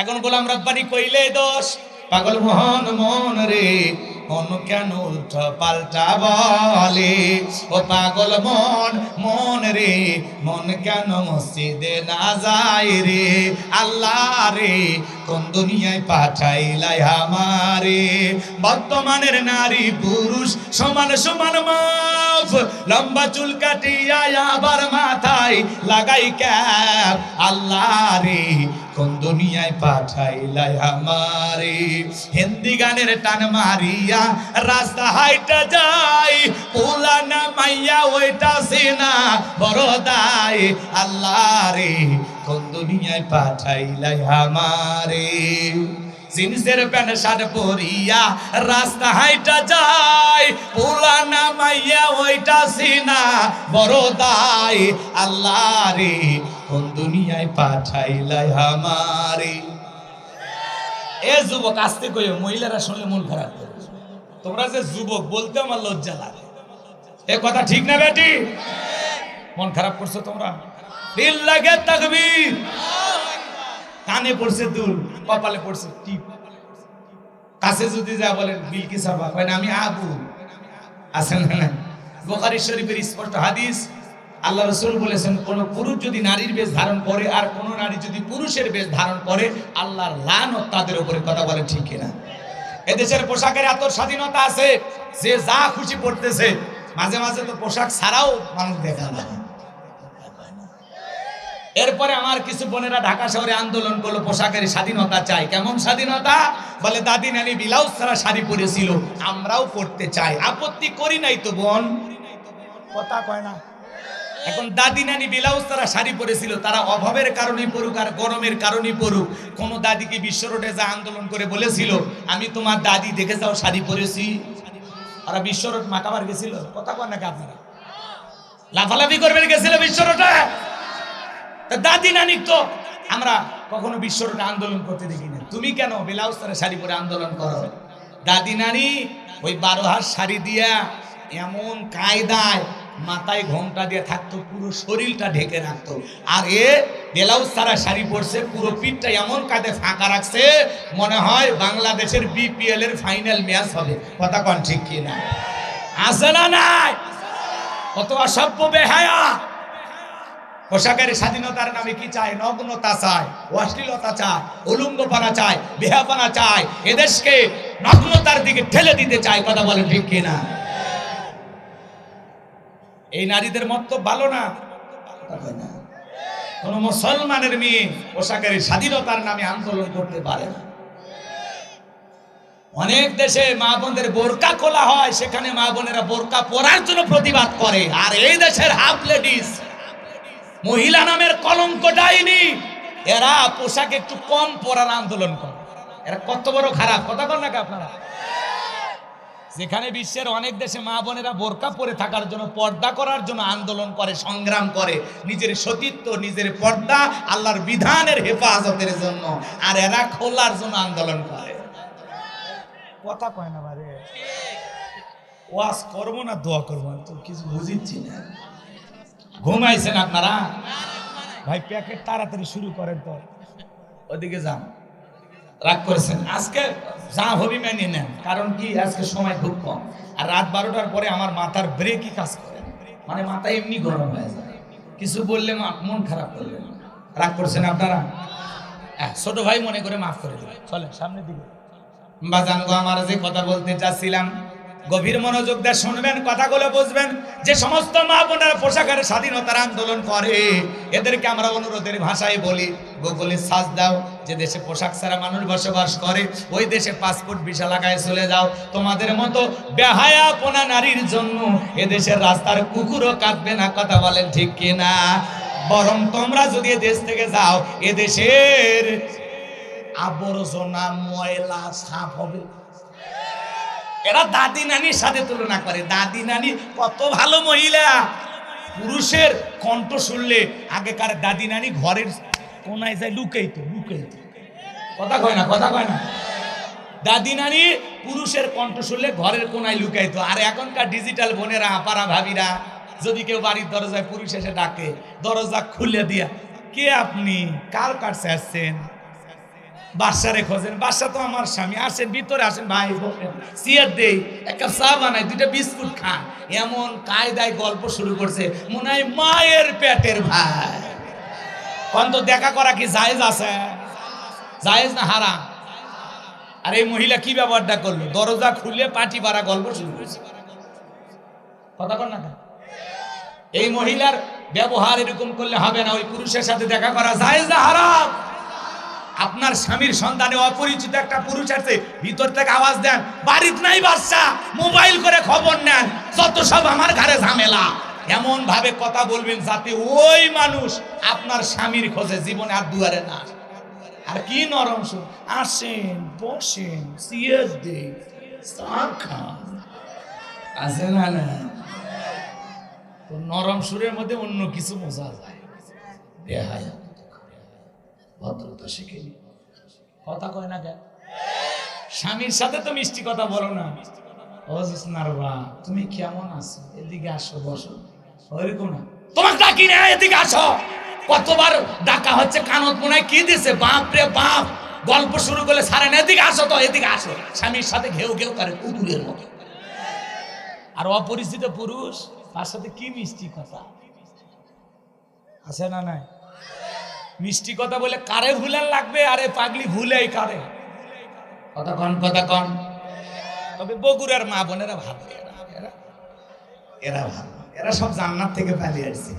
এখন গোলাম রব্বানি কইলে দোষ, পাগল মোহন মন রে মন কেন উল্টা পাল্টা বলে, ও পাগল মন মন রে মন কেন মসজিদে না যায় রে, আল্লাহ রে কোন দুনিয়ায় পাঠাইলাই আমারে। বর্তমানের নারী পুরুষ সমান সমান মাপ, লম্বা চুল কাটিয়া আবার মাথায় লাগাই ক্যাপ, আল্লাহ রে কোন দুনিয়ায় পাঠাইলাই আমারে। হিন্দি গানের টান মারিয়া রাস্তা হাইটা যায়, পুলানা মাইয়া ওইটা সিনা বড় দায়, আল্লাহ রে কোন দুনিয়ায় পাঠাইলাই আমারে। জিন্সের প্যান্ট শার্ট পরিয়া রাস্তা হাইটা যায়, পুলানা মাইয়া ওইটা সিনা বড় দায়, আল্লাহ রে কোন দুনিয়ায় পাঠাইলাই আমারে। এ যুবক আসতে কইও, মহিলারা শুনলে মন খারাপ করে। তোমরা যে যুবক বলতে আমার লজ্জা লাগে, এ কথা ঠিক না বেটি? মন খারাপ করছো তোমরা? দিল লাগে তাকবীর, কানে পড়ছে দুল, কপালে পড়ছে টিপ। কাছে যদি যা বলেন বিলকিস আবা, কয় না আমি আবু, আছেন না? বুখারী শরীফের স্পষ্ট হাদিস, আল্লাহ রাসূল বলেছেন কোন পুরুষ যদি নারীর বেশ ধারণ করে আর কোন নারী যদি পুরুষের বেশ ধারণ করে, আল্লাহর লানত তাদের উপরে। কথা বলে ঠিক কিনা? এদেশের পোশাকের এত স্বাধীনতা আছে, যে যা খুশি পড়তেছে। মাঝে মাঝে তো পোশাক ছাড়াও মানুষ দেখা না। এরপরে আমার কিছু বোনেরা ঢাকা শহরে আন্দোলন করলো, পোশাকের স্বাধীনতা চাই। কেমন স্বাধীনতা? বলে দাদি নানি ব্লাউজ ছাড়া শাড়ি পরেছিল, আমরাও পড়তে চাই, আপত্তি করি নাই তো বোন। কথা কয় না। এখন দাদি নানি ব্লাউজ ছাড়া শাড়ি পরেছিল, তারা অভাবের কারণে পড়ুক আর গরমের কারণে পড়ুক। কোন দাদিকে বিশ্ব রোডে যা আন্দোলন করে বলেছিল আমি তোমার দাদি দেখে যাও শাড়ি পরেছি? আর বিশ্ব রোড মাকাবার গেছিল? কথা কয় নাকি আপনারা? লাফালাফি করবেন গেছিল বিশ্ব রোডে? দাদি নানি তো আমরা কখনো বিশ্ব রোডে আন্দোলন করতে দেখি না। তুমি কেন ব্লাউজ ছাড়া শাড়ি পরে আন্দোলন করো? দাদি নানি ওই 12 হাত শাড়ি দিয়া এমন কায়দায় মাথায় ঘোমটা দিয়ে থাকতো, পুরো শরীরটা ঢেকে রাখতো। আর এ ব্লাউজ ছাড়া শাড়ি পরছে, পুরো পিঠটা এমন কাঁধে ফাঁকা রাখছে, মনে হয় বাংলাদেশের বিপিএল এর ফাইনাল ম্যাচ হবে। কথা কন ঠিক কিনা? আছে না নাই? কত অসভ্য বেহায়া। পোশাকের স্বাধীনতার নামে কি চায়? নগ্নতা চায়, অশ্লীলতা চায়, উলঙ্গপনা চায়, বেহাপনা চায়, এদেশকে নগ্নতার দিকে ঠেলে দিতে চায়। কথা বলেন ঠিক কিনা? এই নারীদের মত তো ভালো না। কোন মুসলমানের মেয়ে পোশাকের স্বাধীনতার নামে আন্দোলন করতে পারে না। অনেক দেশে মা বোনদের বোরকা খোলা হয়, সেখানে মা বোনেরা বোরকা পরার জন্য প্রতিবাদ করে। আর এই দেশের হাফ লেডিস, মহিলা নামের কলঙ্ক ডাইনি, এরা পোশাক একটু কম পরার আন্দোলন করে। এরা কত বড় খারাপ। কথা বল নাকি আপনারা? যেখানে বিশ্বের অনেক দেশে মা বোনেরা বোরকা পরে থাকার জন্য, পর্দা করার জন্য আন্দোলন করে, সংগ্রাম করে, নিজের সতীত্ব, নিজের পর্দা, আল্লাহর বিধানের হেফাজতের জন্য, আর এরা খোলার জন্য আন্দোলন করে। কথা কয় না বারে? ওয়াজ করবো না দোয়া করবো না তো কিছু বুঝিচ্ছি না। ঘুমাইছেন আপনারা? ভাই প্যাকেট তাড়াতাড়ি শুরু করেন তো, ওদিকে যান। রাগ করেছেন? আজকে যা হবি মেনে নেন, কারণ কি আজকে সময় খুব কম। আর রাত 12টার পরে আমার মাথার ব্রেকই কাজ করে, মানে মাথা এমনি গরম হয়ে যায়। কিছু বললে মন খারাপ করলেন, রাগ করছেন আপনারা? ছোট ভাই মনে করে মাফ করে দিলেন। চলেন সামনের দিকে। বাজান গো, আমার যে কথা বলতে চাচ্ছিলাম, গভীর মনোযোগ দিয়ে শুনবেন, কথাগুলো বুঝবেন। যে সমস্ত মা বোনেরা পোশাকের স্বাধীনতার আন্দোলন করে, এদেরকে আমরা অনুরোধের ভাষায় বলি, গুগলে সার্চ দাও, যে দেশে পোশাক ছাড়া মানুষ বসবাস করে ওই দেশে পাসপোর্ট ভিসা লাগায় চলে যাও। তোমাদের মতো বেহায়াপনা নারীর জন্য এদেশের রাস্তার কুকুরও কাঁদবে না। কথা বলেন ঠিক কিনা? বরং তোমরা যদি দেশ থেকে যাও, এদেশের আবর্জনা ময়লা সাফ হবে। এরা দাদি নানির সাথে তুলনা করে। দাদি নানি কত ভালো মহিলা, পুরুষের কণ্ঠ শুনলে আগেকার দাদি নানি ঘরের কোনায় যায় লুকাইতো। কথা কয় না? কথা কয় না? দাদি নানি পুরুষের কণ্ঠ শুনলে ঘরের কোনায় লুকাইতো। আর এখনকার ডিজিটাল বোনেরা, আপারা, ভাবিরা, যদি কেউ বাড়ির দরজায় পুরুষ এসে ডাকে, দরজা খুলে দিয়া, কে আপনি, কার কাছে আসছেন? বাদশারে খোঁজেন, বাদশা তো আমার স্বামী, আসেন ভিতরে আসেন ভাই, সিয়ার দেই, এক কাপ চা বানাই, দুইটা বিস্কুট খান। এমন কায়দায় গল্প শুরু করছে মনে হয় মায়ের পেটের ভাই। অন্ত দেখা করা কি জায়েজ আছে? জায়েজ না হারাম? আর এই মহিলা কি ব্যাপারটা করলো, দরজা খুলে পাটি পাড়া গল্প শুরু করছে। কথা কর না, এই মহিলার ব্যবহার এরকম করলে হবে না। ওই পুরুষের সাথে দেখা করা জায়েজ না হারাম? আপনার স্বামীর সন্ধানে অপরিচিত একটা পুরুষ আছে, ভিতর থেকে আওয়াজ দেন, বাড়িতে নাই বাচ্চা, মোবাইল করে খবর নেন, যত সব আমার ঘরে ঝামেলা। এমন ভাবে কথা বলবেন যাতে ওই মানুষ আপনার স্বামীর খোঁজে জীবনে আর দুয়ারে না। আর কি নরম সুর, আসেন বসেন, সিয়ার দে, চা খান, আছে না? না, তো নরম সুরের মধ্যে অন্য কিছু বোঝা যায়। বেহায়া ভদ্রতা শিখেনি, কথা কয় না কেন? স্বামীর সাথে তো মিষ্টি কথা বলো না, ও জোসনার বা তুমি কেমন আছো, এদিকে আসো বসো, ওইরকম না, তোমাকে ডাকি না, এদিকে আসো। কতবার ডাকা হচ্ছে, কানত মনে কি দিছে, বাপ রে বাপ, গল্প শুরু করলে সারে না, এদিকে আসো তো, এদিকে আসো। স্বামীর সাথে ঘেউ ঘেউ করে কুকুরের মতো। আর অপরিচিত পুরুষ তার সাথে কি মিষ্টি কথা, আছে না? নাই মিষ্টি কথা বলে কারে ভুলার লাগবে? আরে পাগলি ভুলেই কারে, কথা কন, কথা কন। তবে বগুড়ার মা বোনেরা ভালো, এরা ভালো, এরা সব জান্নাত থেকে পালিয়ে আসছে।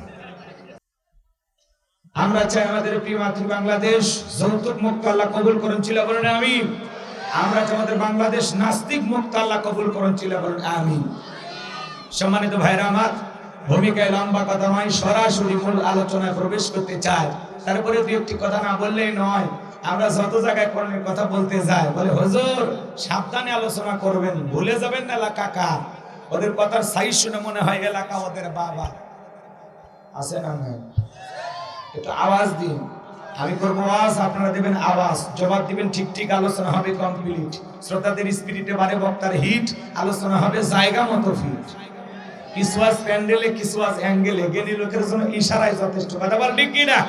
আমরা চাই আমাদের প্রিয় মাতৃ বাংলাদেশ যৌতুক মুক্ত আল্লাহ কবুল করেন, ছিল বলেন আমিন। আমরা চাই আমাদের বাংলাদেশ নাস্তিক মুক্ত আল্লাহ কবুল করেন, ছিল বলেন আমিন। সম্মানিত ভাইরা আমার, ভূমিকায় লম্বা কথা নয়, সরাসরি মূল আলোচনায় প্রবেশ করতে চাই। তারপরে দু একটি কথা না বললেই নয়। আমরা যত জায়গায় কোরআনের কথা বলতে যাই, বলে হুজুর সাবধানে আলোচনা করবেন, ভুলে যাবেন না এলাকা কার। ওদের কথার সাইজ শুনে মনে হয় এলাকা ওদের বাবা, আছে না? নাই, একটু আওয়াজ দিন, আমি করবো আওয়াজ, আপনারা দেবেন আওয়াজ, জবাব দিবেন ঠিক ঠিক, আলোচনা হবে কমপ্লিট। শ্রোতাদের স্পিরিটে বাড়ে, বক্তার হিট, আলোচনা হবে জায়গা মতো ফিট। কিছু আজ প্যান্ডেলে, কিছু আজ অ্যাঙ্গেলে, জ্ঞানী লোকের জন্য ইশারায় যথেষ্ট। কথা বল ঠিক কিনা?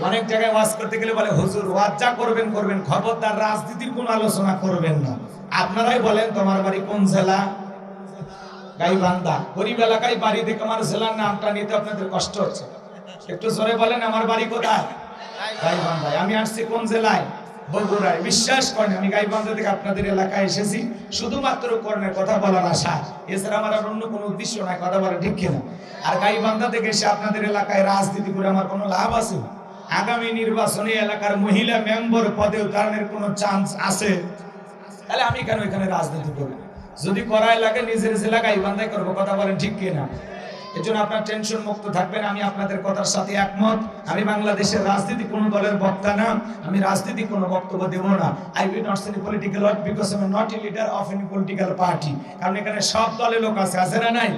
অনেক জায়গায় ওয়াজ করতে গেলে বলে হুজুর ওয়াজ যা করবেন করবেন, খবরদার রাজনীতির কোনো আলোচনা করবেন না। আপনারাই বলেন তোমার বাড়ি কোন জেলা? গাইবান্ধা। গরিব এলাকায় বাড়ি দেখে আমার জেলার নামটা নিতে আপনাদের কষ্ট হচ্ছে, একটু জোরে বলেন আমার বাড়ি কোথায়? গাইবান্ধায়। আমি আসছি কোন জেলায়? বগুড়ায়। বিশ্বাস করেন আমি গাইবান্ধা থেকে আপনাদের এলাকায় এসেছি শুধুমাত্র কর্ণের কথা বলার আশা, এছাড়া আমার আর অন্য কোনো উদ্দেশ্য নাই। কথা বলে ঠিক কিনা? আর গাইবান্ধা থেকে এসে আপনাদের এলাকায় রাজনীতি করে আমার কোনো লাভ আছে? আগামী নির্বাচনে এলাকার মহিলা মেম্বার পদে উত্তরণের কোনো চান্স আছে? তাহলে আমি কেন এখানে রাজনীতি করব? যদি করাই লাগে নিজের জেলা গাইবান্ধায় করবো। কথা বলেন ঠিক কিনা? এজন্য আপনার টেনশন মুক্ত থাকবেন, আমি আপনাদের কথার সাথে একমত। আমি বাংলাদেশের রাজনীতি কোন দলের বক্তা না, আমি রাজনীতি কোনো বক্তব্য দেব না। I will not say political word because I am not a leader of any political party. কারণ এখানে সব দলের লোক আছে, আছে না? নাই।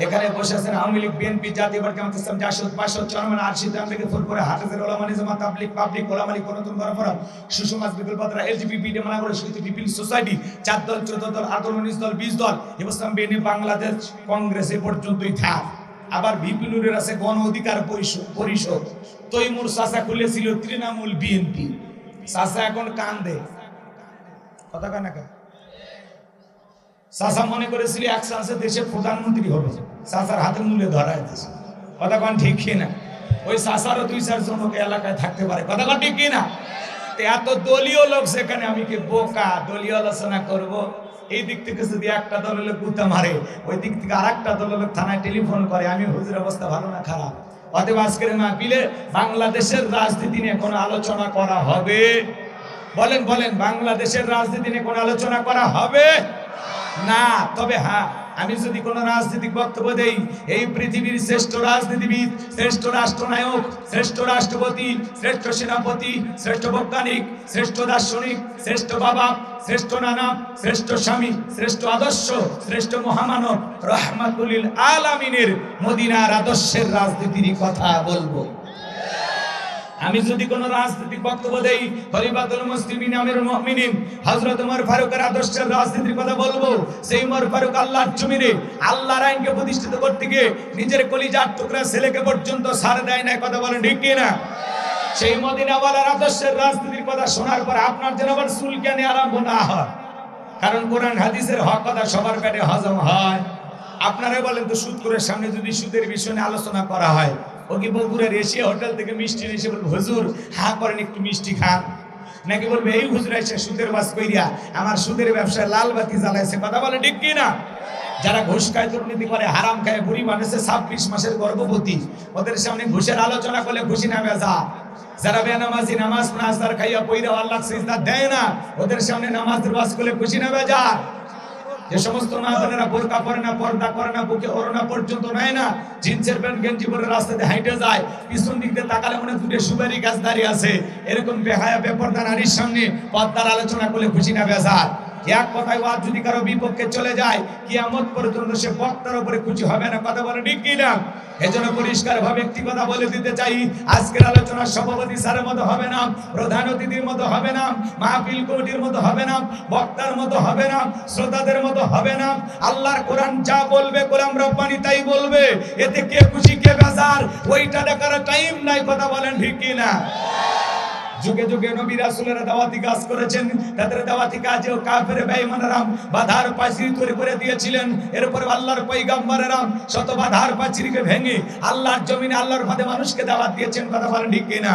এখানে বসে আছেন আওয়ামী লীগ, বিএনপি, জাতীয় পার্টি, জামাত ইসলাম, জাসদ, বাসদ, চরমান, আরশিদ, আমলিগে, ফুলপুরে, হাফেজের ওলামা, জামাত, তাবলীগ, পাবলিক, ওলামা লীগ, গণতন্ত্র ফোরাম, সুষমাজ, বিকল্প পত্র, এলজিবিপি, মানাগর, শহীদ পিপল সোসাইটি, 4 দল, 14 দল, 8 দল, 19 দল, 20 দল, ইসলাম, বিএনপি, বাংলাদেশ কংগ্রেস এ পর্যন্তই থাক। আবার বিপিনুরের আছে গণ অধিকার পরিষদ। তৈমুর চাচা খুলেছিল তৃণমূল বিএনপি, চাচা এখন কান্দে। কথা কানা কা চাচা মনে করেছিল এক চান্সে দেশের প্রধানমন্ত্রী হবে, চাচার হাতের মূলে ধরায় দিয়েছে। কথা কন ঠিক কিনা? ওই চাচারও 2-4 জন এলাকায় থাকতে পারে। কথা কন ঠিক কিনা? এত দলীয় লোক সেখানে, আমি কি বোকা দলীয় আলোচনা করব? এই দিক থেকে যদি একটা দলের লোক গুতা মারে, ওই দিক থেকে আর একটা দলের লোক থানায় টেলিফোন করে, আমি হুজুর অবস্থা ভালো না খারাপ? অতএব আজকের মাহফিলে বাংলাদেশের রাজনীতি নিয়ে কোনো আলোচনা করা হবে? বলেন বলেন, বাংলাদেশের রাজনীতি নিয়ে কোনো আলোচনা করা হবে না। তবে হ্যাঁ, আমি যদি কোনো রাজনৈতিক বক্তব্য দেই, এই পৃথিবীর শ্রেষ্ঠ রাজনীতিবিদ, শ্রেষ্ঠ রাষ্ট্রনায়ক, শ্রেষ্ঠ রাষ্ট্রপতি, শ্রেষ্ঠ সেনাপতি, শ্রেষ্ঠ বৈজ্ঞানিক, শ্রেষ্ঠ দার্শনিক, শ্রেষ্ঠ বাবা, শ্রেষ্ঠ নানা, শ্রেষ্ঠ স্বামী, শ্রেষ্ঠ আদর্শ, শ্রেষ্ঠ মহামানব রহমাতুল লিল আলামিনের মদিনার আদর্শের রাজনীতির কথা বলবো। আমি যদি কোন রাজনৈতিক বক্তব্য দেই, খলিফাতুল মুসলিমিন আমিরুল মুমিনিন হযরত ওমর ফারুকের আদর্শের রাজনীতির কথা বলবো। সেই ওমর ফারুক আল্লাহর জমিনে আল্লাহর আইনকে প্রতিষ্ঠিত করতে গিয়ে নিজের কলিজার টুকরা ছেলেকে পর্যন্ত ছাড় দেয় না। কথা বলেন ঠিক কি না? সেই মদিনাওয়ালার আদর্শের রাজনীতির কথা শোনার পর আপনার যেন আবার চুলকানি আরম্ভ না হয়, কারণ কোরআন হাদিসের হক কথা সবার পেটে হজম হয়। আপনারা বলেন তো, সুদখোরের সামনে যদি সুদের বিষয়ে আলোচনা করা হয়, ও কি বগুড়ার এশিয়া হোটেল থেকে মিষ্টি এসে বলবে হুজুর হা করেন একটু মিষ্টি খান, নাকি বলবে এই হুজুর এসে সুদের বাস কইরা আমার সুদের ব্যবসায় লাল বাতি জ্বালাইছে? কথা বলে ঠিক কি না? যারা ঘুষ খায়, দুর্নীতি করে, হারাম খায়, বুড়ি মানুষের 26 মাসের গর্ভবতী, ওদের সামনে ঘুষের আলোচনা করলে খুশি না বেজা? যারা বেনামাজি, নামাজ নাস্তার খাইয়া পইরা আল্লাহ সিজদা দেয় না, ওদের সামনে নামাজের ওয়াজ করলে খুশি না বেজা? যে সমস্ত মা বোনেরা বোরকা পরে না, পর্দা করে না, বুকে ওড়না পর্যন্ত নেয় না, জিন্সের প্যান্ট গেঞ্জি পরে রাস্তাতে হাইটে যায়, পিছন দিক দিয়ে তাকালে মনে দুটো সুপারি গাছ দাঁড়িয়ে আছে, এরকম বেহায়া বেপর্দা নারীর সামনে পর্দার আলোচনা করলে খুশি না বেজা? এক কথায় ওয়াজ যদি কারো বিপক্ষে চলে যায়, কিয়ামত পর্যন্ত সে বক্তার উপরে খুশি হবে না। কথা বলে ঠিক কি না? এজন্য পরিষ্কার ভাবে একটি কথা বলে দিতে চাই, আজকের আলোচনা সভাপতি স্যারের মতো হবে না, প্রধান অতিথির মতো হবে না, মাহফিল কমিটির মতো হবে না, বক্তার মতো হবে না, শ্রোতাদের মতো হবে না। আল্লাহর কোরআন যা বলবে, গোলাম রব্বানি তাই বলবে। এতে কে খুশি কে বেজার ওইটা দেখার টাইম নাই। কথা বলেন ঠিক কি না? যুগে যুগে নবী রাসূলেরা দাওয়াতি কাজ করেছেন, তাদের দাওয়াতি কাজেও কাফের বেঈমানেরা বাধার পাঁচিল তৈরি করে দিয়েছিলেন। এরপর আল্লাহর পয়গম্বরেরা শত বাধার পাঁচিলকে ভেঙে আল্লাহর জমিনে আল্লাহর পথে মানুষকে দাওয়াত দিয়েছেন। কথা বলেন ঠিক কি না?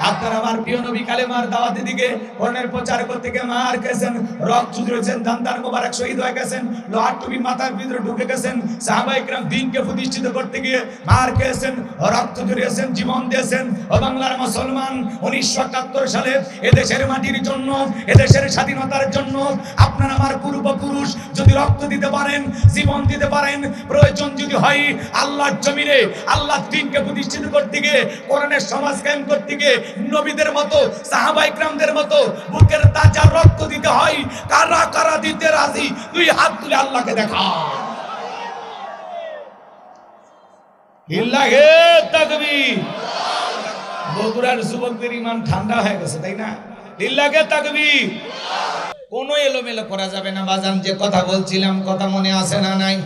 আপনারা আমার প্রিয় নবী কালেমার দাওয়াতের দিকে কোরআনের প্রচার করতে গিয়ে মার খেয়েছেন, রক্ত চুষেছেন, দান্তার মোবারক শহীদ হয়ে গেছেন, লোহার টুপি মাথার ভিতরে ঢুকে গেছেন, সাহাবায়ে কেরাম দ্বীনকে প্রতিষ্ঠিত করতে গিয়ে মার খেয়েছেন, রক্ত ঝরিয়েছেন, জীবন দিয়েছেন। ও বাংলার মুসলমান, 1971 সালে এদেশের মাটির জন্য, এদেশের স্বাধীনতার জন্য আপনার আমার পূর্বপুরুষ যদি রক্ত দিতে পারেন, জীবন দিতে পারেন, প্রয়োজন যদি হয় আল্লাহর জমিনে আল্লাহর দ্বীনকে প্রতিষ্ঠিত করতে গিয়ে, কোরআনের সমাজ কায়েম করতে গিয়ে নবীদের মতো, সাহাবায়ে কেরামদের মতো বুকের তাজা রক্ত দিতে হয়। কারা কারা দিতে রাজি? দুই হাত তুলে আল্লাহকে দেখা। লিল্লাহি তাকবীর। বগুড়ার যুবকদের ঈমান ঠান্ডা হয়ে গেছে, তাই না? লিল্লাহি তাকবীর। কোনো এলোমেলো করা যাবে না বাজান। যে কথা বলছিলাম, কথা মনে আছে না নাই?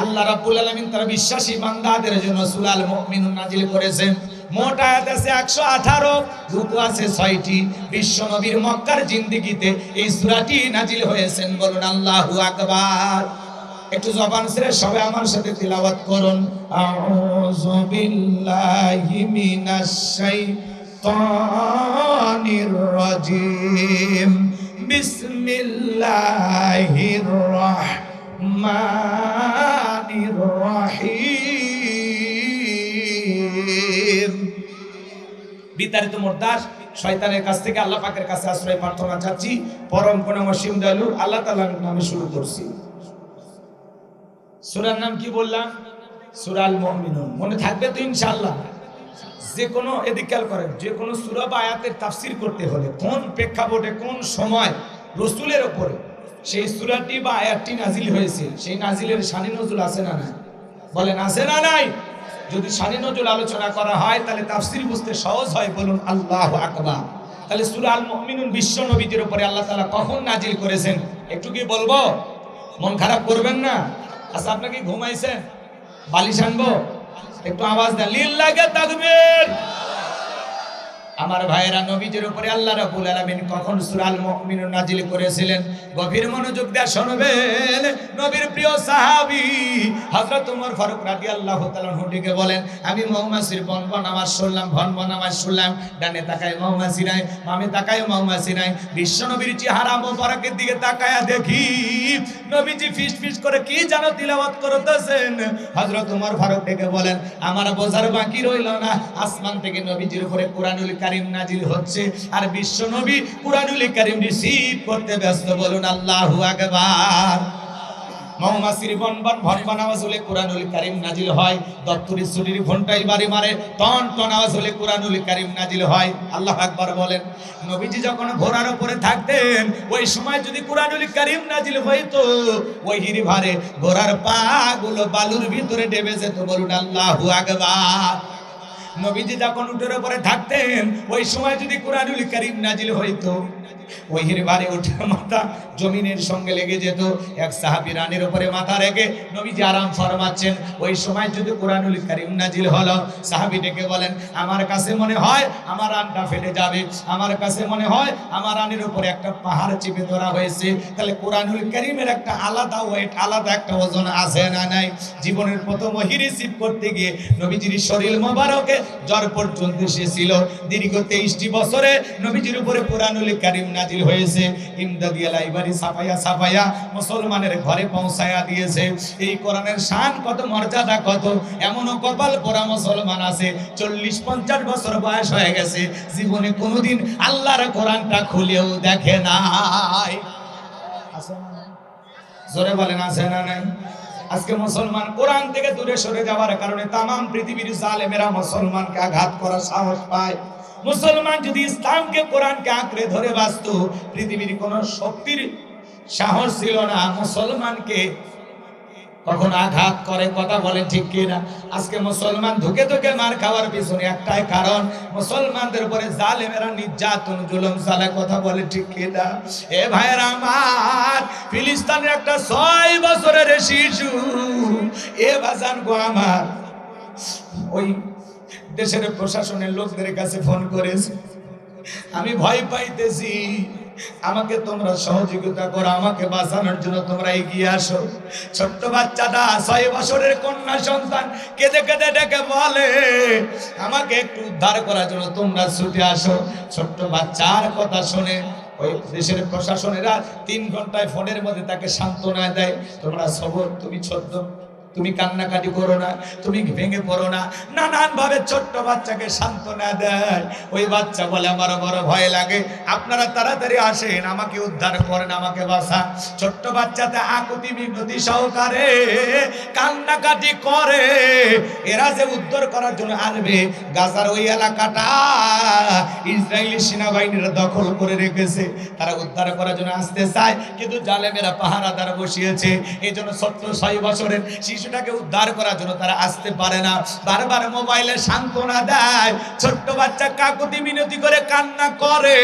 আল্লাহ রাব্বুল আলামিন তার বিশ্বাসী বান্দাদের জন্য সূরা আল মুমিনুন নাজিল করেছেন। মোট আয়াত আছে 118, রুকু আছে 6টি। বিশ্ব নবীর মক্কার জিন্দেগিতে এই সূরাটি নাজিল হয়েছেন। বলুন আল্লাহু আকবার। একটু জবান ছেড়ে সবাই আমার সাথে তিলাওয়াত করুন। আউযু বিল্লাহি মিনাশ শাইতানির রাজিম। বিসমিল্লাহির রাহমানির রাহিম। বিতাড়িত মোরদাস শয়তানের কাছ থেকে আল্লাহ পাকের কাছে আশ্রয় প্রার্থনা চাচ্ছি। পরম করুণা অসীম দয়ালু আল্লাহ তাআলার নামে শুরু করছি। সূরার নাম কি বললাম? সূরা আল মুমিনুন। মনে থাকবে তো ইনশাআল্লাহ? যে কোনো এদিক খেয়াল করেন, যে কোনো সূরা বা আয়াতের তাফসীর করতে হলে কোন প্রেক্ষাপটে, কোন সময় রাসূলের উপরে সেই সূরাটি বা আয়াতটি নাজিল হয়েছে, সেই নাজিলের শানি নজুল আছে না নাই? বলেন আছে না নাই? যদি শানি নজুল আলোচনা করা হয় তাহলে তাফসীর বুঝতে সহজ হয়। বলুন আল্লাহু আকবার। তাহলে সূরা আল মুমিনুন বিশ্ব নবীদের উপরে আল্লাহ তাআলা কখন নাজিল করেছেন একটু কি বলবো? মন খারাপ করবেন না। আচ্ছা, আপনাকে ঘুমাইছেন? বালিশ আনবো? একটু আওয়াজ দেন। লিল্লাহি তাকবীর। আমার ভাইয়েরা, নবীজির উপরে আল্লাহ রাব্বুল আলামিন কখন সূরা আল মুমিনুন নাজিল করেছিলেন গভীর মনোযোগ দিয়ে শুনবেন। নবীর প্রিয় সাহাবী হযরত ওমর ফারুক রাদিয়াল্লাহু তাআলা হুডিকে বলেন, আমি মৌমাছির বনবন আওয়াজ শুনলাম, ভনভন আওয়াজ শুনলাম। ডানে তাকায় মৌমাছি নাই, বামে তাকায় মৌমাছি নাই। বিশ্ব নবীর চেহারা মোবারকের দিকে তাকায়া দেখি নবীজি ফিস ফিস করে কি যেন তিলাওয়াত করতেছেন। হযরত ওমর ফারুক ডেকে বলেন, আমার বোঝার বাকি রইল না, আসমান থেকে নবীজির উপরে কোরআনুল কারীম নাজিল হচ্ছে আর বিশ্ব নবী কোরআনুল কারীম রিসিভ করতে ব্যস্ত। বলুন আল্লাহু আকবার। মৌমাছির বনবন ভনভন আওয়াজ হলে কোরআনুল কারীম নাজিল হয়। দপ্তরি ছুটির ঘন্টায় বাড়ি মারে টন টন আওয়াজ হলে কোরআনুল কারীম নাজিল হয়। আল্লাহু আকবার বলেন। নবীজি যখন ঘোড়ার উপরে থাকতেন ওই সময় যদি কোরআনুল কারীম নাজিল হইতো, ওহির ভারে ঘোড়ার পা গুলো বালুর ভিতরে ডেবে যেত। বলুন আল্লাহু আকবার। নবীজি যখন উটের উপরে থাকতেন ওই সময় যদি কোরআনুল কারীম নাজিল হইতো, ওহির বাড়ি উঠে মাথা জমিনের সঙ্গে লেগে যেত। এক সাহাবী রানের উপরে মাথা রেখে নবীজি আরাম ফরমাচ্ছেন, ওই সময় যদি কোরআনুল কারীম নাজিল হলো, সাহাবী ডেকে বলেন, আমার কাছে মনে হয় আমার রানটা ফেটে যাবে, আমার কাছে মনে হয় আমার রানের উপরে একটা পাহাড় চেপে ধরা হয়েছে। তাহলে কোরআনুল কারীমের একটা আলাদা ওয়েট, আলাদা একটা ওজন আছে না নাই? জীবনের প্রথম ওহী রিসিভ করতে গিয়ে নবীজির শরীর মোবারকে জ্বর পর্যন্ত এসেছিল। দীর্ঘ 23টি বছরে নবীজির উপরে কোরআনুল কারীম নাজিল হয়েছে। ইমদাদিয়া লাইব্রেরি ছাপাইয়া ছাপাইয়া মুসলমানের ঘরে পৌঁছায়া দিয়েছে। এই কোরআনের শান কত, মর্যাদা কত! এমনও কপাল পোড়া মুসলমান আছে 40-50 বছর বয়স হয়ে গেছে, জীবনে কোনোদিন আল্লাহর কোরআনটা খুলেও দেখে নাই। আছে না? জোরে বলেন, আছে না নাই? আজকে মুসলমান কোরআন থেকে দূরে সরে যাওয়ার কারণে তামাম পৃথিবীর জালেমেরা মুসলমানকে আঘাত করার সাহস পায়। মুসলমান যদি ইসলামকে, কোরআনকে আঁকড়ে ধরে বাঁচত, পৃথিবীর কোন শক্তির সাহস ছিল না মুসলমানকে কখন আঘাত করে। কথা বলে ঠিক কিনা? আজকে মুসলমান ধুকে ধুকে মার খাওয়ার পিছনে একটাই কারণ, মুসলমানদের উপরে জালেমেরা নির্যাতন জুলুম চালায়। কথা বলে ঠিক কিনা? এ ভাইরা আমার, ফিলিস্তিনের একটা 6 বছরের শিশু, এ বাজান গো আমার, ওই দেশের প্রশাসনের লোকদের কাছে ফোন করেছে, আমি ভয় পাইতেছি, আমাকে তোমরা সহযোগিতা করো, আমাকে বাঁচানোর জন্য তোমরা এগিয়ে আসো। ছোট্ট বাচ্চাটা 6 বছরের কন্যা সন্তান কেঁদে কেঁদে ডেকে বলে, আমাকে একটু উদ্ধার করার জন্য তোমরা ছুটে আসো। ছোট্ট বাচ্চার কথা শুনে ওই দেশের প্রশাসনেরা 3 ঘন্টায় ফোনের মধ্যে তাকে সান্ত্বনা দেয়, তোমরা সবর, তুমি ছোট্ট, তুমি কান্নাকাটি করো না, তুমি ভেঙে পড়ো না, নানান ভাবে ছোট্ট বাচ্চাকে সান্ত্বনা দেয়। ওই বাচ্চা বলে, আমার বড় ভয় লাগে, আপনারা তাড়াতাড়ি আসেন, আমাকে উদ্ধার করেন, আমাকে বাঁচান। ছোট্ট বাচ্চাতে আকুতি মিনতি সহকারে কান্নাকাটি করে। এরা যে উদ্ধার করার জন্য আসবে, গাজার ওই এলাকাটা ইসরায়েলি সেনাবাহিনীরা দখল করে রেখেছে, তারা উদ্ধার করার জন্য আসতে চায়, কিন্তু জালেমেরা পাহারাদার বসিয়েছে। এই জন্য 6 বছরের শিশুটাকে উদ্ধার করার জন্য তারা আসতে পারে না। বারবার মোবাইলে সান্ত্বনা দেয়, ছোট্ট বাচ্চা কাকুতি মিনতি করে কান্না করে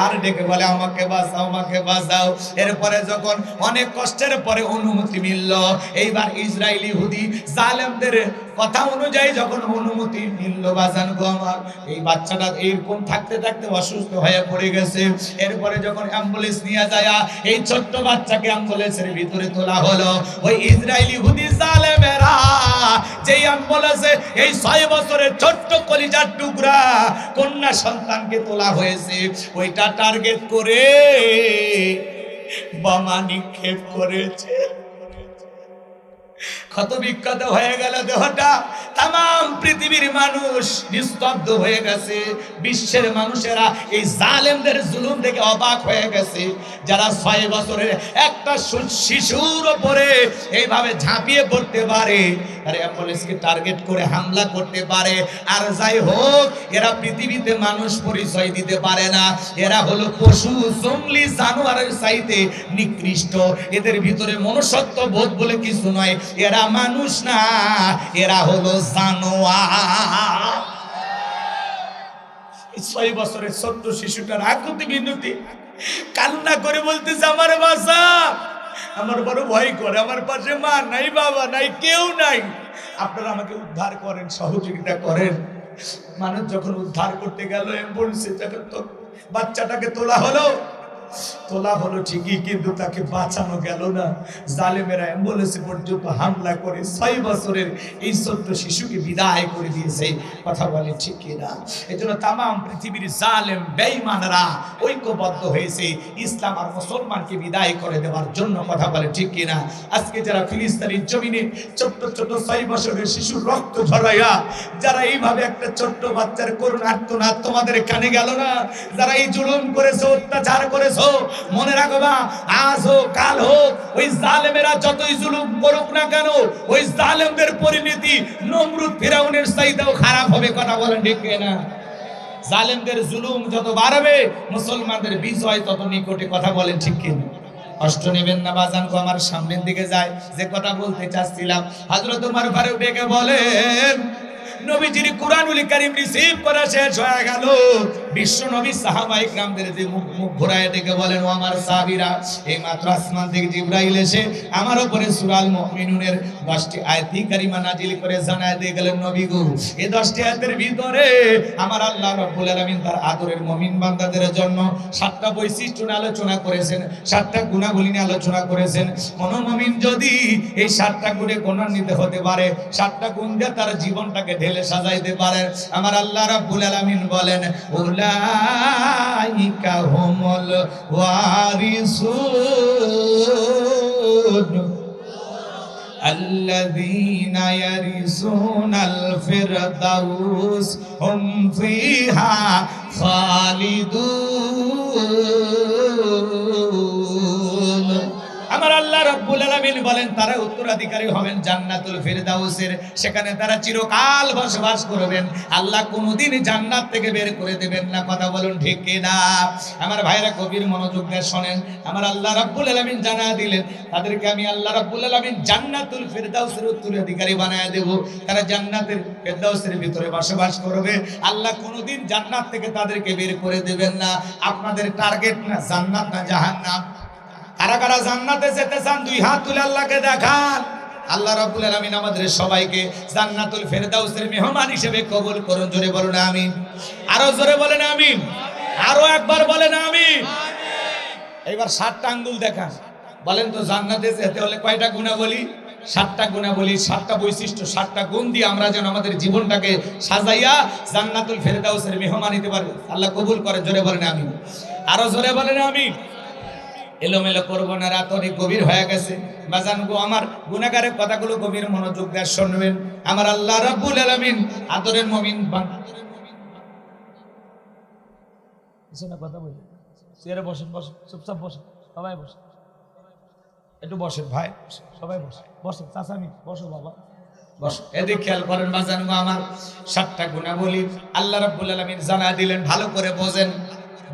আর ডেকে বলে, আমাকে বাঁচাও, আমাকে বাঁচাও। এরপরে যখন অনেক কষ্টের পরে অনুমতি মিলল, এইবার ইসরায়েলি ইহুদি জালেমদের কথা অনুযায়ী যখন অনুমতি মিলল, বাজান গো আমার, এই বাচ্চাটা এরকম থাকতে থাকতে অসুস্থ হয়ে পড়ে গেছে। এরপরে যখন অ্যাম্বুলেন্স নিয়ে যায়, এই ছোট্ট বাচ্চাকে অ্যাম্বুলেন্সের ভিতরে তোলা হলো। ওই ইসরায়েলি ইহুদি জালেমেরা যেই অ্যাম্বুলেন্সে এই 6 বছরের ছোট্ট কলিজার টুকরা কন্যা সন্তানকে তোলা হয়েছে, ওইটা টার্গেট করে বোমা নিক্ষেপ করেছে। ক্ষত বিক্ষত হয়ে গেল দেহটা। তামাম পৃথিবীর মানুষ নিস্তব্ধ হয়ে গেছে। বিশ্বের মানুষেরা এই জালেমদের জুলুম দেখে অবাক হয়ে গেছে। যারা 6 বছরের একটা শিশুর উপরে এইভাবে ঝাঁপিয়ে পড়তে পারে, আর অ্যাম্বুলেন্সকে টার্গেট করে হামলা করতে পারে, আর যাই হোক, এরা পৃথিবীতে মানুষ পরিচয় দিতে পারে না। এরা হলো পশু, জঙ্গলি জানোয়ারের চাইতে নিকৃষ্ট। এদের ভিতরে মনুষ্যত্ব বোধ বলে কিছু নয়। এরা মানুষ না, এরা হলো জানোয়ার। 6 বছরের ছোট্ট শিশুটার আকুতি বিনতি কান্না করে বলতেছে, আমার বাসা, আমার বড় ভয় করে, আমার পাশে মা নাই, বাবা নাই, কেউ নাই, আপনারা আমাকে উদ্ধার করেন, সহযোগিতা করেন। মানুষ যখন উদ্ধার করতে গেল, অ্যাম্বুলেন্সে যখন তো বাচ্চাটাকে তোলা হলো ঠিকই, কিন্তু তাকে বাঁচানো গেল না। জালেমেরা অ্যাম্বুলেন্সে পর্যন্ত হামলা করে 6 বছরের এই ছোট্ট শিশুকে বিদায় করে দিয়েছে। কথা বলে ঠিক কিনা? এজন্য তামাম পৃথিবীর জালেম বেঈমানরা ঐক্যবদ্ধ হয়েছে ইসলাম আর মুসলমানকে বিদায় করে দেওয়ার জন্য। কথা বলে ঠিক কিনা? আজকে যারা ফিলিস্তিনের জমিনে ছোট্ট ছোট্ট 6 বছরের শিশুর রক্ত ঝরাইয়া যারা এইভাবে একটা ছোট্ট বাচ্চার করুণ আর্তনাদ তোমাদের কানে গেল না? যারা এই জুলুম করেছে, অত্যাচার করেছে, মনে রাখবা, আজ হোক কাল হোক, ওই জালেমেরা যতই জুলুম করুক না কেন, ওই জালেমদের পরিণতি নমরুদ ফিরাউনের চাইতেও খারাপ হবে। কথা বলেন ঠিক কিনা? জালেমদের জুলুম যত বাড়বে, মুসলমানদের বিজয় তত নিকটে। কথা বলেন ঠিক কিনা? কষ্ট নেবেন না বাজান গো, আমার সামনের দিকে যায়। যে কথা বলতে চাচ্ছিলাম, হযরত ওমর ফারুক ডেকে বলেন, নবীজির কুরআনুল কারীম রিসিভ করা শেষ হয়ে গেল, বিশ্ব নবী সাহাবায়ে কিরামদের যে মুখ ঘোরায় ডেকে বলেন, ও আমার সাহাবীরা, এই মাত্র আসমান থেকে জিবরাইল এসে আমার উপরে সূরা আল মুমিনুনের 10টি আয়াত কারিমা নাজিল করে জানায় দিয়ে গেলেন, নবী গো, এই 10টি আয়াতের ভিতরে আমার আল্লাহ রাব্বুল আলামিন তার আদরের মুমিন বান্দাদের জন্য 7টা বৈশিষ্ট্য নিয়ে আলোচনা করেছেন, 7টা গুণাবলী নিয়ে আলোচনা করেছেন। কোন মুমিন যদি এই 7টা গুণে গুণান্বিত হতে পারে, 7টা গুণ দিয়ে তার জীবনটাকে ঢেলে সাজাইতে পারে, আমার আল্লাহ রাব্বুল আলামিন বলেন, উলাইকা হুমুল ওয়ারিসুন الذين يرثون الفردوس هم فيها خالدون। আমার আল্লাহ রাব্বুল আলামিন বলেন, তারা উত্তরাধিকারী হবেন জান্নাতুল ফিরদাউসের, সেখানে তারা চিরকাল বসবাস করবেন। আল্লাহ কোনোদিন জান্নাত থেকে বের করে দেবেন না। কথা বলুন ঠিক কিনা? আমার ভাইরা গভীর মনোযোগ দিয়ে শোনেন, আমার আল্লাহ রাব্বুল আলামিন জানা দিলেন, তাদেরকে আমি আল্লাহ রাব্বুল আলামিন জান্নাতুল ফিরদাউসের উত্তরাধিকারী বানায় দেব। তারা জান্নাতের ফিরদাউসের ভিতরে বসবাস করবে। আল্লাহ কোনোদিন জান্নাত থেকে তাদেরকে বের করে দেবেন না। আপনাদের টার্গেট না জান্নাত না জাহান্নাম? কারা কারা জান্নাতে যেতে চান দুই হাত তুলে আল্লাহকে দেখান। আল্লাহ রাব্বুল আলামিন আমাদের সবাইকে জান্নাতুল ফেরদাউসের মেহমান হিসেবে কবুল করুন। জোরে বলুন আমিন। আরো জোরে বলেন আমিন। আরো একবার বলেন আমিন। এবার 7টা আঙ্গুল দেখান। বলেন তো, জান্নাতে যেতে হলে কয়টা গুণাবলী? 7টা গুণাবলী, 7টা বৈশিষ্ট্য, 7টা গুণ দিয়ে আমরা যেন আমাদের জীবনটাকে সাজাইয়া জান্নাতুল ফেরদাউসের মেহমান হতে পারি। আল্লাহ কবুল করে। জোরে বলেন আমিন। আরো জোরে বলেন আমিন। এলোমেলো করবো না, রাত অনেক গভীর হয়ে গেছে। বাজান গো, আমার গুনাহগারের কথাগুলো গভীর মনোযোগ দিয়ে শুনবেন। আমার আল্লাহ রাব্বুল আলামিন আদরের মুমিন কথা বলি, চেয়ারে বসেন, বসেন, চুপচাপ বসেন, সবাই বসেন, একটু বসেন ভাই, সবাই বসেন, বসেন, চাচামি বসো, বাবা বসো। এদিকে খেয়াল করেন বাজান গো, আমার 7টা গুণাবলী আল্লাহ রাব্বুল আলামিন জানা দিলেন, ভালো করে বোঝেন।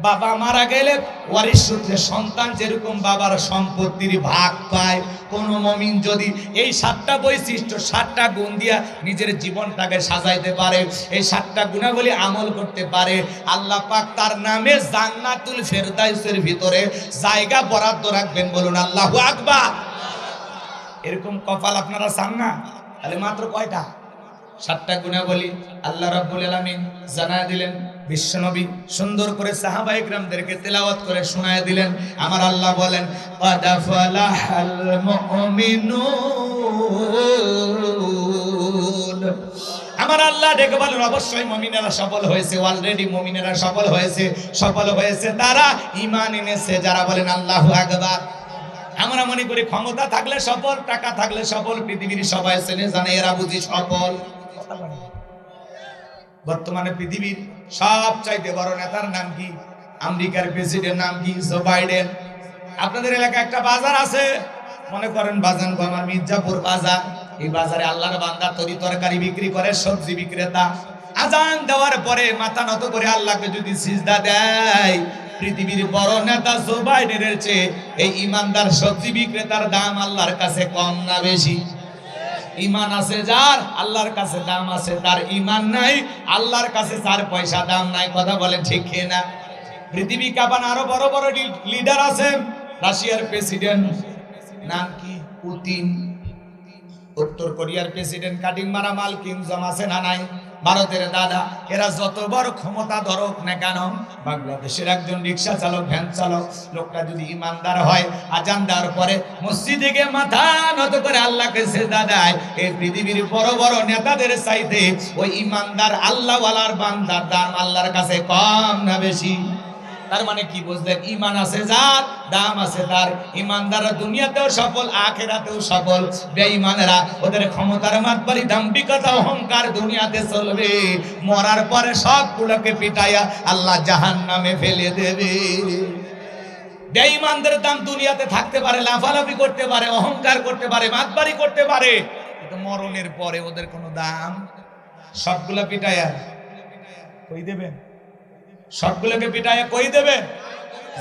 বাবা মারা গেলে ওয়ারিশ সূত্রে সন্তান যেরকম বাবার সম্পত্তির ভাগ পায়, কোন মুমিন যদি এই 7টা বৈশিষ্ট্য, 7টা গুণ দিয়া নিজের জীবনটাকে সাজাইতে পারে, এই 7টা গুণাবলী আমল করতে পারে, আল্লাহ পাক তার নামে জান্নাতুল ফেরদাউসের ভিতরে জায়গা বরাদ্দ রাখবেন। বলুন আল্লাহু আকবার। এরকম কপাল আপনারা চান না? তাহলে মাত্র কয়টা? 7টা গুণাবলী আল্লাহ রাব্বুল আলামিন জানায় দিলেন। বিশ্বনবী সুন্দর করে সাহাবায়ে কিরামদেরকে তেলাওয়াত করে শোনায় দিলেন। আমার আল্লাহ বলেন, ক্বাদ ফালাহাল মুমিনুন। আমার আল্লাহ ডেকে বলেন, অবশ্যই মুমিনেরা সফল হয়েছে। অলরেডি মুমিনেরা সফল হয়েছে। সফল হয়েছে তারা ঈমান এনেছে যারা বলেন আল্লাহু আকবার। আমরা মনে করি ক্ষমতা থাকলে সফল, টাকা থাকলে সফল, পৃথিবীর সবাই চেনে জানে এরা বুঝি সফল। বর্তমানে পৃথিবীর সবচাইতে বড় নেতার নাম কি? আমেরিকার প্রেসিডেন্ট নাম কি? Joe Biden. আপনাদের এলাকায় একটা বাজার আছে, মনে করেন বাজান গো আমার মির্জাপুর বাজার। এই বাজারে আল্লাহর বান্দা তরি তরকারি বিক্রি করে, সবজি বিক্রেতা। আজান দেওয়ার পরে মাথা নত করে আল্লাহকে যদি সিজদা দেয়, পৃথিবীর বড় নেতা জো বাইডেনের চেয়ে এই ইমানদার সবজি বিক্রেতার দাম আল্লাহর কাছে কম না বেশি? ঈমান আছে যার, আল্লাহর কাছে দাম আছে তার। ঈমান নাই, আল্লাহর কাছে 4 পয়সা দাম নাই। কথা বলেন ঠিক না? পৃথিবী কাঁপান আরো বড় বড় লিডার আছে। রাশিয়ার প্রেসিডেন্ট নাম কি? পুতিন। উত্তর কোরিয়ার প্রেসিডেন্ট কাটিং মারা মাল কিম জং আছে না নাই? ভারতের দাদা। এরা যত বড় ক্ষমতা ধরুক না কেন, বাংলাদেশের একজন রিক্সা চালক, ভ্যান চালক, লোকটা যদি ইমানদার হয়, আজান দেওয়ার পরে মসজিদে গিয়ে মাথা নত করে আল্লাহকে সিজদা দেয়, এই পৃথিবীর বড় বড় নেতাদের চাইতে ওই ইমানদার আল্লাহওয়ালার বান্দার দাম আল্লাহর কাছে কম না বেশি? তার মানে কি বুঝলেন? ঈমান আছে যার, দাম আছে তার। ঈমানদাররা দুনিয়াতেও সফল, আখিরাতেও সফল। বেঈমানেরা ওদের ক্ষমতার মাতবাড়ি, দাম্ভিকতা, অহংকার দুনিয়াতে চলবে, মরার পরে সবগুলোকে পিটাইয়া আল্লাহ জাহান্নামে ফেলে দেবে। বেঈমানদের দাম দুনিয়াতে থাকতে পারে, লাফালাফি করতে পারে, অহংকার করতে পারে, মাতবাড়ি করতে পারে, কিন্তু মরণের পরে ওদের কোনো দাম। সবগুলো পিটাইয়া কই দেবেন? সবগুলোকে পিটাইয়া কই দেবে?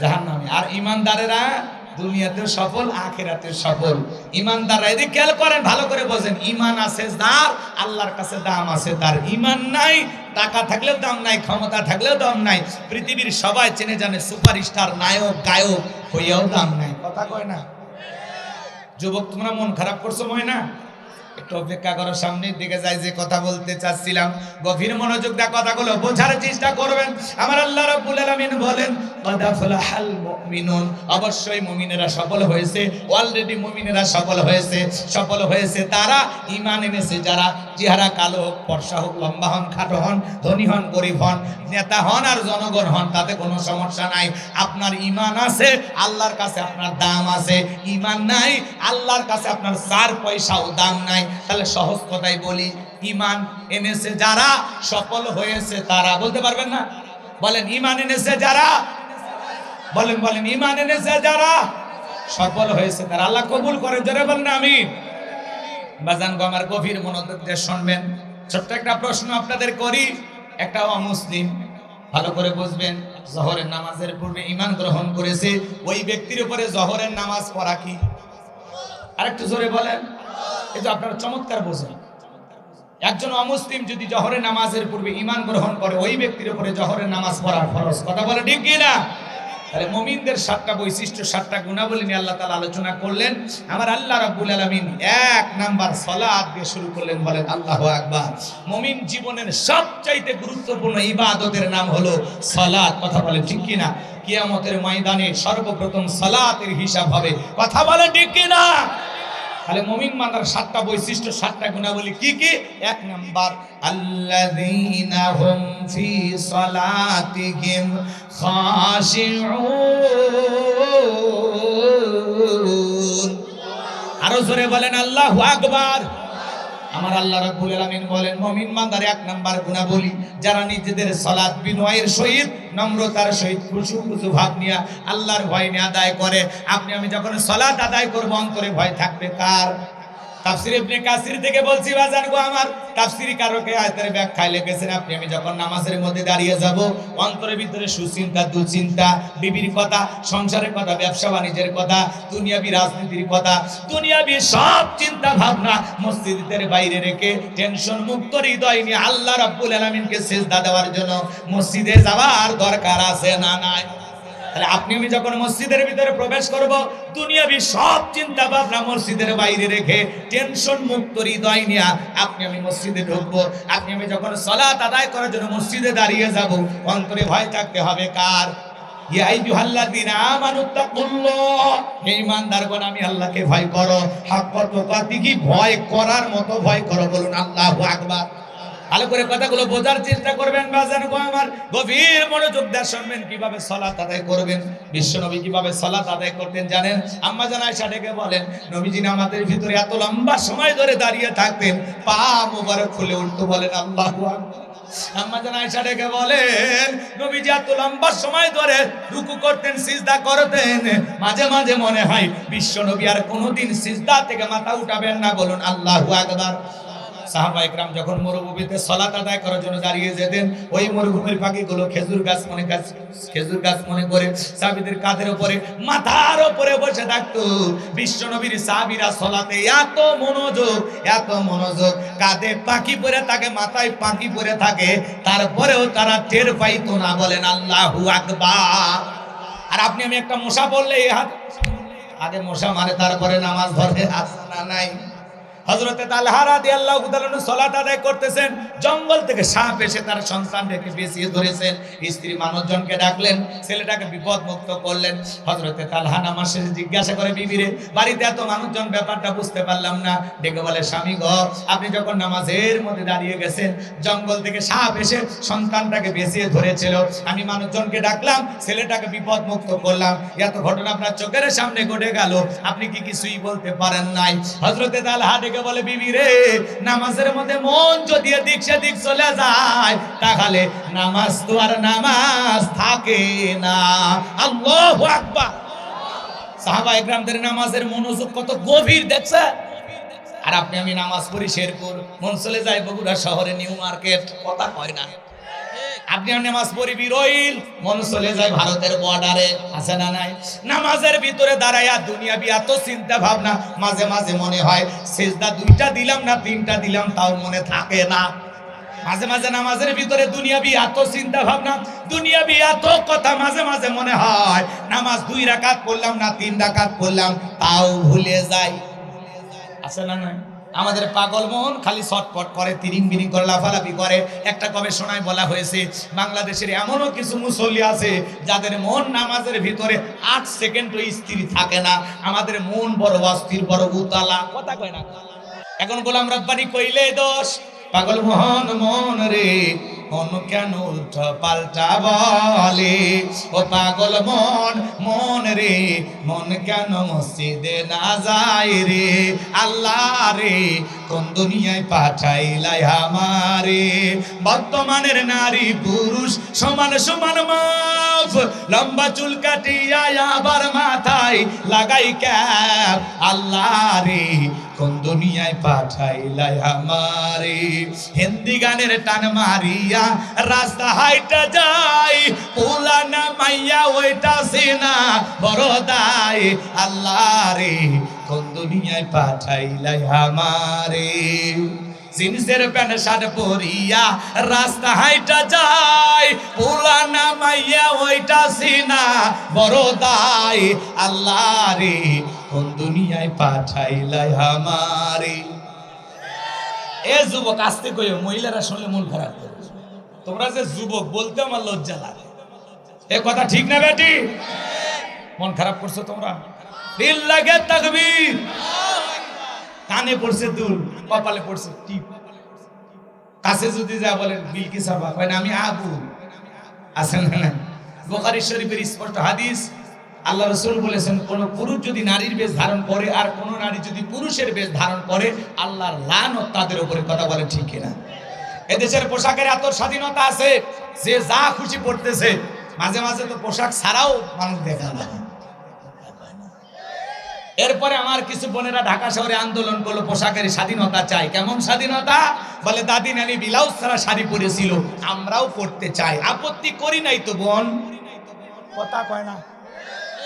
জাহান্নামে। আর ইমানদারেরা দুনিয়াতেও সফল, আখিরাতেও সফল। ইমানদাররা এদিকে খেয়াল করেন, ভালো করে বোঝেন। ইমান আছে যার, আল্লাহর কাছে দাম আছে তার। ইমান নাই, টাকা থাকলেও দাম নাই, ক্ষমতা থাকলেও দাম নাই, পৃথিবীর সবাই চেনে জানে সুপারস্টার, নায়ক, গায়ক হইয়াও দাম নাই। কথা কয় না? যুবক তোমরা মন খারাপ করছো ময় না? একটু অপেক্ষা করো, সামনের দিকে যাই। যে কথা বলতে চাচ্ছিলাম, গভীর মনোযোগ দিয়ে কথাগুলো বোঝার চেষ্টা করবেন। আমার আল্লাহ রাব্বুল আলামিন বলেন, ক্বাদ আফলাহাল মুমিনুন, অবশ্যই মুমিনেরা সফল হয়েছে। অলরেডি মুমিনেরা সফল হয়েছে। সফল হয়েছে তারা, ঈমান এনেছে যারা। চেহারা কালো হোক, ফর্সা হোক, লম্বা হন, খাটো হন, ধনী হন, গরিব হন, নেতা হন আর জনগণ হন, তাতে কোনো সমস্যা নাই। আপনার ঈমান আছে, আল্লাহর কাছে আপনার দাম আছে। ঈমান নাই, আল্লাহর কাছে আপনার 4 পয়সাও দাম নাই। তাহলে সহজ কথাই বলি, ঈমান এনেছে যারা, সফল হয়েছে তারা। বলতে পারবেন না? বলেন ঈমান এনেছে যারা, বলেন বলেন ঈমান এনেছে যারা, সফল হয়েছে তারা। আল্লাহ কবুল করে, জোরে বলেন আমিন। বাজান গো আমার, গভীর মনোযোগ দিয়ে শুনবেন। ছোট্ট একটা প্রশ্ন আপনাদের করি। একটা অমুসলিম, ভালো করে বুঝবেন, জোহরের নামাজের পূর্বে ঈমান গ্রহণ করেছে, ওই ব্যক্তির উপরে জোহরের নামাজ পড়া কি? আরেকটু জোরে বলেন। এই যে আপনারা চমৎকার বোঝেন, একজন অমুসলিম যদি জোহরের নামাজের পূর্বে ঈমান গ্রহণ করে, ওই ব্যক্তির উপরে জোহরের নামাজ পড়া ফরজ। কথা বলে ঠিক কি না? তাহলে মুমিনদের 7টা বৈশিষ্ট্য, 7টা গুণাবলী নিয়ে আল্লাহ তাআলা আলোচনা করলেন। আমার আল্লাহ রাব্বুল আলামিন 1 নাম্বার সালাত দিয়ে শুরু করলেন। বলেন আল্লাহু আকবার। মুমিন জীবনের সবচাইতে গুরুত্বপূর্ণ ইবাদতের নাম হলো সালাত। কথা বলেন ঠিক কি না? কিয়ামতের ময়দানে সর্বপ্রথম সালাতের হিসাব হবে। কথা বলেন ঠিক কি না? তাহলে মুমিন মানার 7টা বৈশিষ্ট্য, 7টা গুণাবলী কি কি? 1 নাম্বার, আল্লাযীনা হুম ফি সালাতিহিম খাশিউন। আরো জোরে বলেন আল্লাহু আকবার। আমার আল্লাহ রাব্বুল আলামিন বলেন, মুমিন বান্দার 1 নাম্বার গুণাবলী, যারা নিজেদের সালাত বিনয়ের সহিত, নম্রতার সহিত, খুশু খুশু ভাব নিয়ে, আল্লাহর ভয় নিয়ে আদায় করে। আপনি আমি যখন সালাত আদায় করব, অন্তরে ভয় থাকবে কার? তাফসীর ইবনে কাসির থেকে বলছি বাজান গো আমার, তাফসীরি কারকে আয়াতের ব্যাখ্যায় লিখেছেন, আপনি আমি যখন নামাজের মধ্যে দাঁড়িয়ে যাব, অন্তরের ভিতরে সুচিন্তা, দুশ্চিন্তা, বিবির কথা, সংসারের কথা, ব্যবসা বাণিজ্যের কথা, দুনিয়াবি রাজনীতির কথা, দুনিয়াবি সব চিন্তা ভাবনা মসজিদের বাইরে রেখে টেনশন মুক্ত হৃদয় নিয়ে আল্লাহ রাব্বুল আলামিনকে সিজদা দেওয়ার জন্য মসজিদে যাওয়ার দরকার আছে না নাই? তাহলে আপনি আমি যখন মসজিদের ভিতরে প্রবেশ করব, দুনিয়াবি সব চিন্তা ভাবনা মসজিদের বাইরে রেখে টেনশন মুক্ত হৃদয় নিয়ে আপনি আমি মসজিদে ঢুকবো। আপনি আমি যখন সালাত আদায় করার জন্য মসজিদে দাঁড়িয়ে যাব, অন্তরে ভয় থাকতে হবে কার? ইয়া আইয়ুহাল্লাযীনা আমানুত্তাকুল্লাহ, হে ঈমানদারগণ আমি আল্লাহকে ভয় করো। হাক্কা তুকাতিহি, ভয় করার মতো ভয় করো। বলুন আল্লাহু আকবার। ভালো করে কথাগুলো বোঝার চেষ্টা করবেন বাজান গো আমার, গভীর মনোযোগ দিয়ে শুনবেন কিভাবে সালাত আদায় করবেন। বিশ্বনবী কিভাবে সালাত আদায় করতেন জানেন? আম্মা জান আয়েশা ডেকে বলেন, নবীজি নামাজের ভিতরে এত লম্বা সময় ধরে দাঁড়িয়ে থাকতেন, পা মোবারক খুলে উঠতো। বলেন আল্লাহু আকবার। আম্মা জান আয়েশা ডেকে বলেন, নবীজি এত লম্বা সময় ধরে রুকু করতেন, সিজদা করতেন, মাঝে মাঝে মনে হয় বিশ্বনবী আর কোনোদিন সিজদা থেকে মাথা উঠাবেন না। বলুন আল্লাহু আকবার। সাহাবা ইকরাম যখন মরুভূমিতে সালাত আদায় করার জন্য দাঁড়িয়ে যেতেন, ওই মরুভূমির পাখিগুলো খেজুর গাছ মনে করে সাহাবীদের কাঁধের উপরে, মাথার উপরে বসে থাকতো। বিশ্বনবীর সাহাবীরা সালাতে এত মনোযোগ, কাঁধে পাখি পরে থাকে, মাথায় পাখি পরে থাকে, তারপরেও তারা টের পাইতো না। বলেন আল্লাহু আকবার। আর আপনি আমি একটা মশা বললে এই হাত আগে মশা মারে, তারপরে নামাজ ধরে, আছে না নাই? হযরতে তালহা রাদিয়াল্লাহু তাআলা সালাত আদায় করতেছেন, জঙ্গল থেকে সাপ এসে তার সন্তানকে বেঁচিয়ে ধরেছেন। স্ত্রী মানুষজনকে ডাকলেন, ছেলেটাকে বিপদ মুক্ত করলেন। হযরতে তালহা নামাজ শেষে জিজ্ঞাসা করে বিবিরে, বাড়িতে এত মানুষজন, ব্যাপারটা বুঝতে পারলাম না। ডেকে বলে, স্বামী গো, আপনি যখন নামাজের মধ্যে দাঁড়িয়ে গেছেন, জঙ্গল থেকে সাপ এসে সন্তানটাকে বেঁচিয়ে ধরেছিল, আমি মানুষজনকে ডাকলাম, ছেলেটাকে বিপদ মুক্ত করলাম, এত ঘটনা আপনার চোখের সামনে ঘটে গেল, আপনি কি কিছুই বলতে পারেন নাই? হযরতে তালহা বলে, বিবি রে, নামাজের মধ্যে মন যদি এদিক সেদিক চলে যায়, তাহলে নামাজ তো আর নামাজ থাকে না। আল্লাহু আকবার। সাহাবায়ে কেরামদের নামাজের মনোযোগ কত গভীর দেখছে। আর আপনি আমি নামাজ পড়ি শেরপুর, মন চলে যায় বগুড়া শহরে, নিউ মার্কেট। কথা কয় না? আপনি নামাজ পড়বি রইল, মন চলে যায় ভারতের বর্ডারে, আছে না নাই? নামাজের ভিতরে দাঁড়াইয়া দুনিয়াবি এত চিন্তা ভাবনা, মাঝে মাঝে মনে হয় সিজদা 2টা দিলাম না 3টা দিলাম, তাও মনে থাকে না। মাঝে মাঝে নামাজের ভিতরে দুনিয়াবি এত চিন্তা ভাবনা, দুনিয়াবি এত কথা, মাঝে মাঝে মনে হয় নামাজ 2 রাকাত পড়লাম না 3 রাকাত পড়লাম, তাও ভুলে যাই, আছে না নাই? আমাদের পাগল মন খালি ছটপট করে, তিরিং বিরিং করে, লাফালাফি করে। একটা গবেষণায় বলা হয়েছে বাংলাদেশের এমনও কিছু মুসল্লি আছে যাদের মন নামাজের ভিতরে 8 সেকেন্ডও স্থির থাকে না। আমাদের মন বড় অস্থির, বড় উতালা, কথা কয় না। এখন গোলাম রব্বানি কইলে দোষ, পাগল মোহন মন রে মন কেন উল্টা পাল্টা বলে, ও পাগল মন মন রে মন কেন মসজিদে না যায় রে, আল্লাহ রে কোন দুনিয়ায় পাঠাইলাই আমারে। বর্তমানের নারী পুরুষ সমান সমান মাপ, লম্বা চুল কাটিয়া আবার মাথায় লাগাই ক্যাপ, আল্লাহ রে কোন দুনিয়ায় পাঠাইলাই আমারে। হিন্দি গানের টান মারিয়া রাস্তা হাইটা যাই, পুলানা মাইয়া ওইটা সিনা বড় দায়, আল্লাহ রে কোন দুনিয়ায় পাঠাইলাই আমারে। জিন্সের প্যান্ট শার্ট পরিয়া রাস্তা হাইটা যায়, পুলানা মাইয়া ওইটা সিনা বড় দায়, আল্লাহ রে কোন দুনিয়ায় পাঠাইলাই আমারে। এ যুবক আসতে কইও, মহিলারা শুনলে মন খারাপ করে। তোমরা যে যুবক বলতে আমার লজ্জা লাগে, এ কথা ঠিক না বেটি? মন খারাপ করছো তোমরা? দিল লাগে তাকবীর, কানে পড়ছে দুল, কপালে পড়ছে টিপ। কাছে যদি যা বলেন বিলকিস আপা, কয় না আমি আবু, আছেন না? বুখারী শরীফের স্পষ্ট হাদিস, আল্লাহ রাসূল বলেছেন কোন পুরুষ যদি নারীর বেশ ধারণ করে আর কোন নারী যদি পুরুষের বেশ ধারণ করে, আল্লাহর লানত তাদের উপরে। কথা বলে ঠিক কিনা? এদেশের পোশাকের এত স্বাধীনতা আছে, যে যা খুশি পড়তেছে। মাঝে মাঝে তো পোশাক ছাড়াও মানুষ দেখা না। এরপরে আমার কিছু বোনেরা ঢাকা শহরে আন্দোলন করলো, পোশাকের স্বাধীনতা চাই। কেমন স্বাধীনতা? বলে দাদি নানি ব্লাউজ ছাড়া শাড়ি পরেছিল, আমরাও পড়তে চাই, আপত্তি করি নাই তো বোন, কথা কয় না।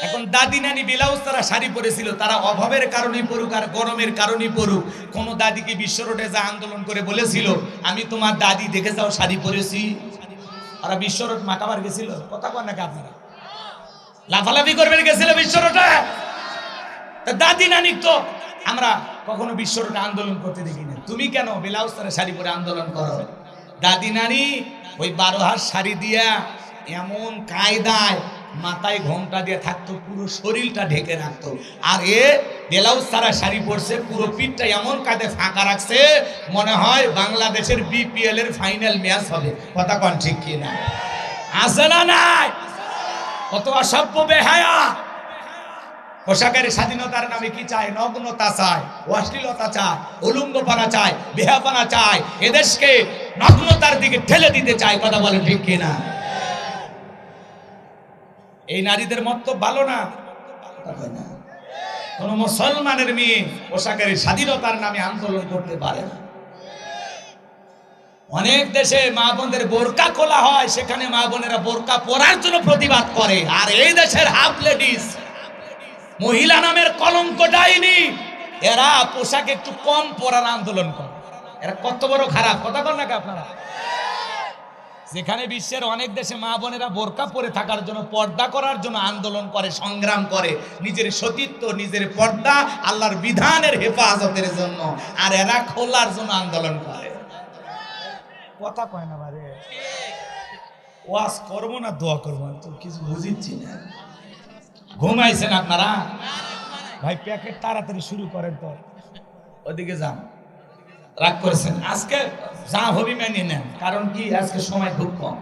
এখন দাদি নানি ব্লাউজ ছাড়া শাড়ি পরেছিল, তারা অভাবের কারণে পড়ুক আর গরমের কারণে পড়ুক। কোন দাদি কি বিশ্ব রোডে যা আন্দোলন করে বলেছিল আমি তোমার দাদি দেখে যাও শাড়ি পরেছি? আর বিশ্ব রোড মাকাবার গেছিল, কথা কয় নাকি আপনারা? লাফালাফি করবেন গেছিল বিশ্ব রোডে? দাদি নানি তো আমরা কখনো বিশ্ব রোডে আন্দোলন করতে দেখি না। তুমি কেন ব্লাউজ ছাড়া শাড়ি পরে আন্দোলন করো? দাদি নানি ওই 12 হাত শাড়ি দিয়া এমন কায়দায় মাথায় ঘোমটা দিয়ে থাকতো, পুরো শরীরটা ঢেকে রাখতো। আর এ ব্লাউজ ছাড়া শাড়ি পরছে, পুরো পিঠটা এমন কাঁধে ফাঁকা রাখছে, মনে হয় বাংলাদেশের বিপিএল এর ফাইনাল ম্যাচ হবে। কথা কন ঠিক কিনা? আছে না নাই? কত অসভ্য বেহায়া! পোশাকের স্বাধীনতার নামে কি চায়? নগ্নতা চায়, অশ্লীলতা চায়, উলঙ্গপনা চায়, বেহাপনা চায়, এদেশকে নগ্নতার দিকে ঠেলে দিতে চায়। কথা বলে ঠিক কিনা? এই নারীদের মত ভালো না। কোন মুসলমানের মেয়ে পোশাকের স্বাধীনতার নামে আন্দোলন করতে পারে না। অনেক দেশে মা বোনদের বোরকা খোলা হয়, সেখানে মা বোনেরা বোরকা পরার জন্য প্রতিবাদ করে। আর এই দেশের হাফ লেডিস, মহিলা নামের কলঙ্ক ডাইনি, এরা পোশাক একটু কম পরার আন্দোলন করে। এরা কত বড় খারাপ! কথা বল নাকি আপনারা? যেখানে বিশ্বের অনেক দেশে মা বোনেরা বোরকা পরে থাকার জন্য, পর্দা করার জন্য আন্দোলন করে, সংগ্রাম করে, নিজের সতীত্ব, নিজের পর্দা, আল্লাহর বিধানের হেফাজতের জন্য, আর এরা খোলার জন্য আন্দোলন করে। কথা কয় না বারে, ওয়াজ করবো না দোয়া করবো তো কিছু বুঝিচ্ছি না। ঘুমাইছেন আপনারা? ভাই প্যাকেট তাড়াতাড়ি শুরু করেন তো, ওদিকে যান। রাগ করেছেন? আজকে যা হবি মেনে নেন, কারণ কি আজকে সময় খুব কম।